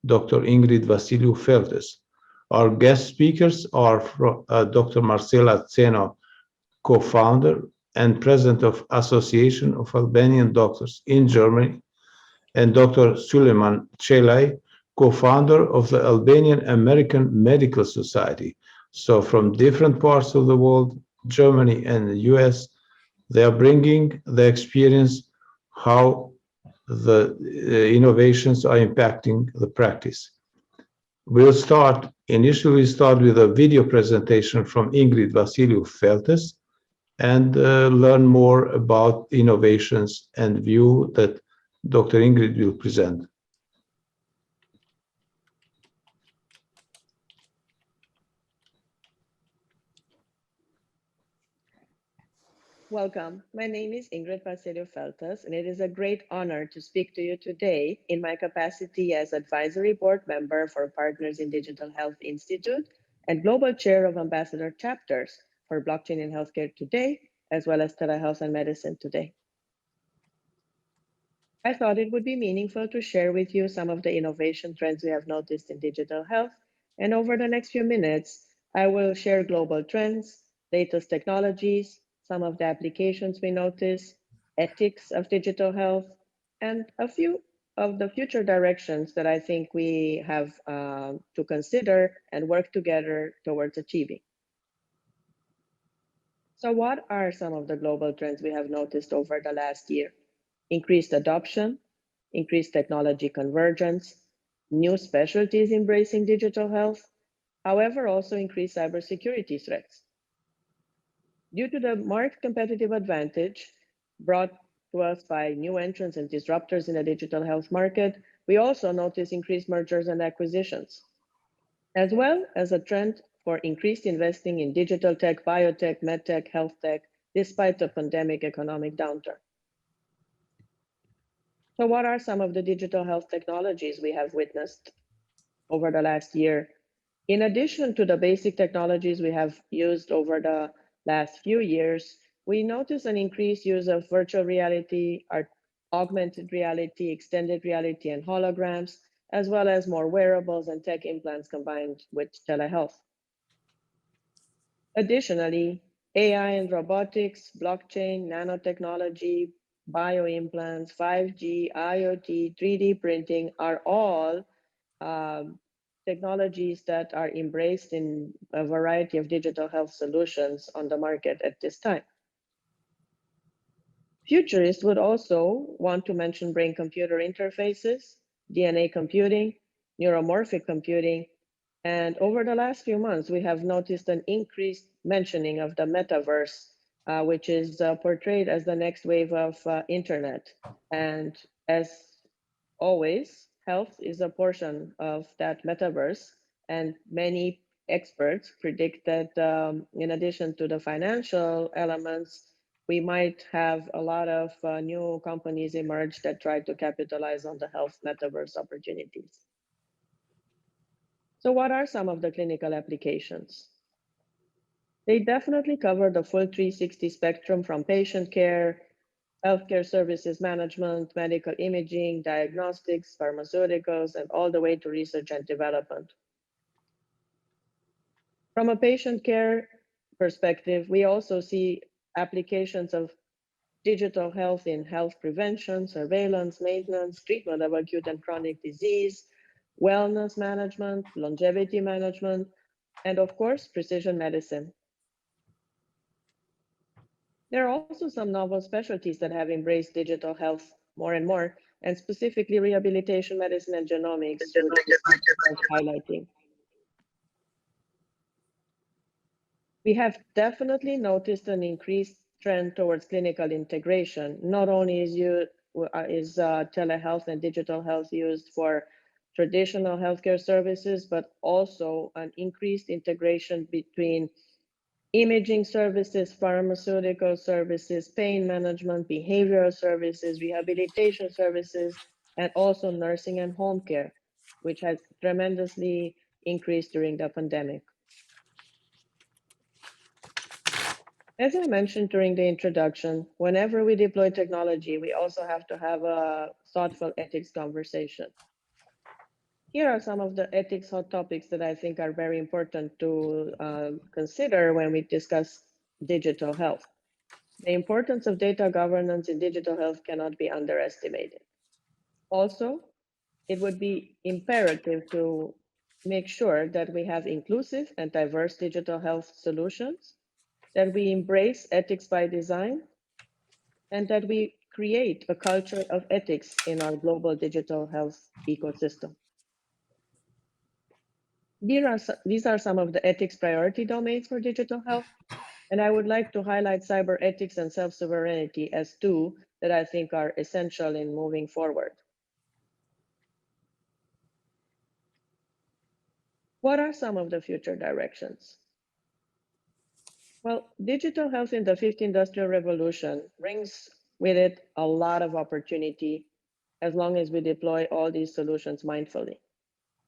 Dr. Ingrid-Vasiliu Feltes. Our guest speakers are Dr. Marcela Tseno, co-founder and president of Association of Albanian Doctors in Germany, and Dr. Suleiman Celai, co-founder of the Albanian American Medical Society. So from different parts of the world, Germany and the US, they are bringing the experience how the innovations are impacting the practice. Initially start with a video presentation from Ingrid-Vasiliu Feltes and learn more about innovations and view that Dr. Ingrid will present. Welcome. My name is Ingrid-Vasiliu Feltes, and it is a great honor to speak to you today in my capacity as Advisory Board Member for Partners in Digital Health Institute and Global Chair of Ambassador Chapters for Blockchain in Healthcare Today, as well as Telehealth and Medicine Today. I thought it would be meaningful to share with you some of the innovation trends we have noticed in digital health, and over the next few minutes, I will share global trends, latest technologies, some of the applications we notice, ethics of digital health, and a few of the future directions that I think we have to consider and work together towards achieving. So what are some of the global trends we have noticed over the last year? Increased adoption, increased technology convergence, new specialties embracing digital health, however, also increased cybersecurity threats. Due to the marked competitive advantage brought to us by new entrants and disruptors in the digital health market, we also notice increased mergers and acquisitions, as well as a trend for increased investing in digital tech, biotech, medtech, health tech, despite the pandemic economic downturn. So what are some of the digital health technologies we have witnessed over the last year? In addition to the basic technologies we have used over the last few years, we notice an increased use of virtual reality, augmented reality, extended reality, and holograms, as well as more wearables and tech implants combined with telehealth. Additionally, AI and robotics, blockchain, nanotechnology, bioimplants, 5G, IoT, 3D printing are all technologies that are embraced in a variety of digital health solutions on the market at this time. Futurists would also want to mention brain-computer interfaces, DNA computing, neuromorphic computing, and over the last few months, we have noticed an increased mentioning of the metaverse, which is portrayed as the next wave of internet. And as always, health is a portion of that metaverse, and many experts predict that in addition to the financial elements, we might have a lot of new companies emerge that try to capitalize on the health metaverse opportunities. So what are some of the clinical applications? They definitely cover the full 360 spectrum from patient care, healthcare services management, medical imaging, diagnostics, pharmaceuticals, and all the way to research and development. From a patient care perspective, we also see applications of digital health in health prevention, surveillance, maintenance, treatment of acute and chronic disease, wellness management, longevity management, and of course, precision medicine. There are also some novel specialties that have embraced digital health more and more, and specifically rehabilitation medicine and genomics, which is worth highlighting. We have definitely noticed an increased trend towards clinical integration. Not only is telehealth and digital health used for traditional healthcare services, but also an increased integration between imaging services, pharmaceutical services, pain management, behavioral services, rehabilitation services, and also nursing and home care, which has tremendously increased during the pandemic. As I mentioned during the introduction, whenever we deploy technology, we also have to have a thoughtful ethics conversation. Here are some of the ethics hot topics that I think are very important to consider when we discuss digital health. The importance of data governance in digital health cannot be underestimated. Also, it would be imperative to make sure that we have inclusive and diverse digital health solutions, that we embrace ethics by design, and that we create a culture of ethics in our global digital health ecosystem. These are some of the ethics priority domains for digital health, and I would like to highlight cyber ethics and self-sovereignty as two that I think are essential in moving forward. What are some of the future directions? Well, digital health in the fifth industrial revolution brings with it a lot of opportunity as long as we deploy all these solutions mindfully.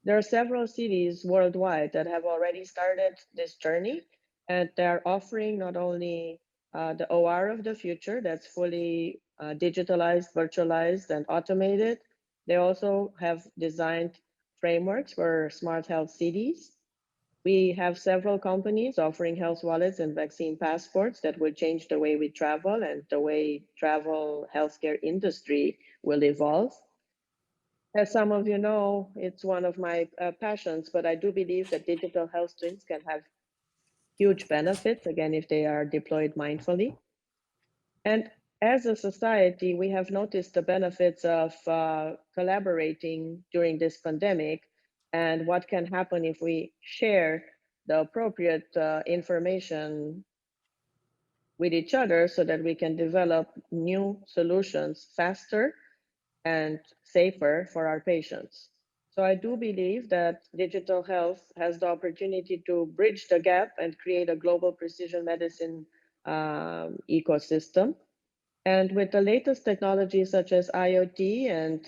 There are several cities worldwide that have already started this journey, and they're offering not only the OR of the future that's fully digitalized, virtualized, and automated, they also have designed frameworks for smart health cities. We have several companies offering health wallets and vaccine passports that will change the way we travel and the way travel healthcare industry will evolve. As some of you know, it's one of my passions, but I do believe that digital health twins can have huge benefits, again, if they are deployed mindfully. And as a society, we have noticed the benefits of collaborating during this pandemic and what can happen if we share the appropriate information with each other so that we can develop new solutions faster and safer for our patients. So I do believe that digital health has the opportunity to bridge the gap and create a global precision medicine ecosystem. And with the latest technologies such as IoT and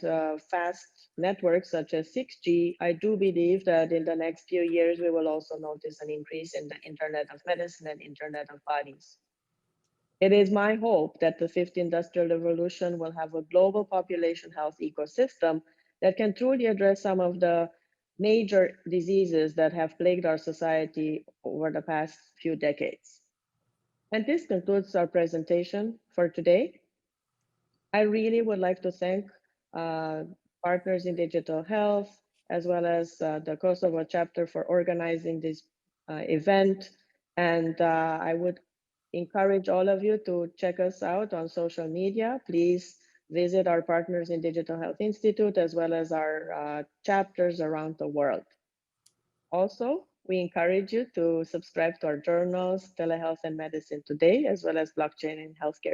fast networks such as 6G, I do believe that in the next few years, we will also notice an increase in the Internet of Medicine and Internet of Bodies. It is my hope that the fifth industrial revolution will have a global population health ecosystem that can truly address some of the major diseases that have plagued our society over the past few decades. And this concludes our presentation for today. I really would like to thank partners in digital health, as well as the Kosovo chapter for organizing this event. And I would encourage all of you to check us out on social media. Please visit our Partners in Digital Health Institute, as well as our chapters around the world. Also, we encourage you to subscribe to our journals, Telehealth and Medicine Today, as well as Blockchain and Healthcare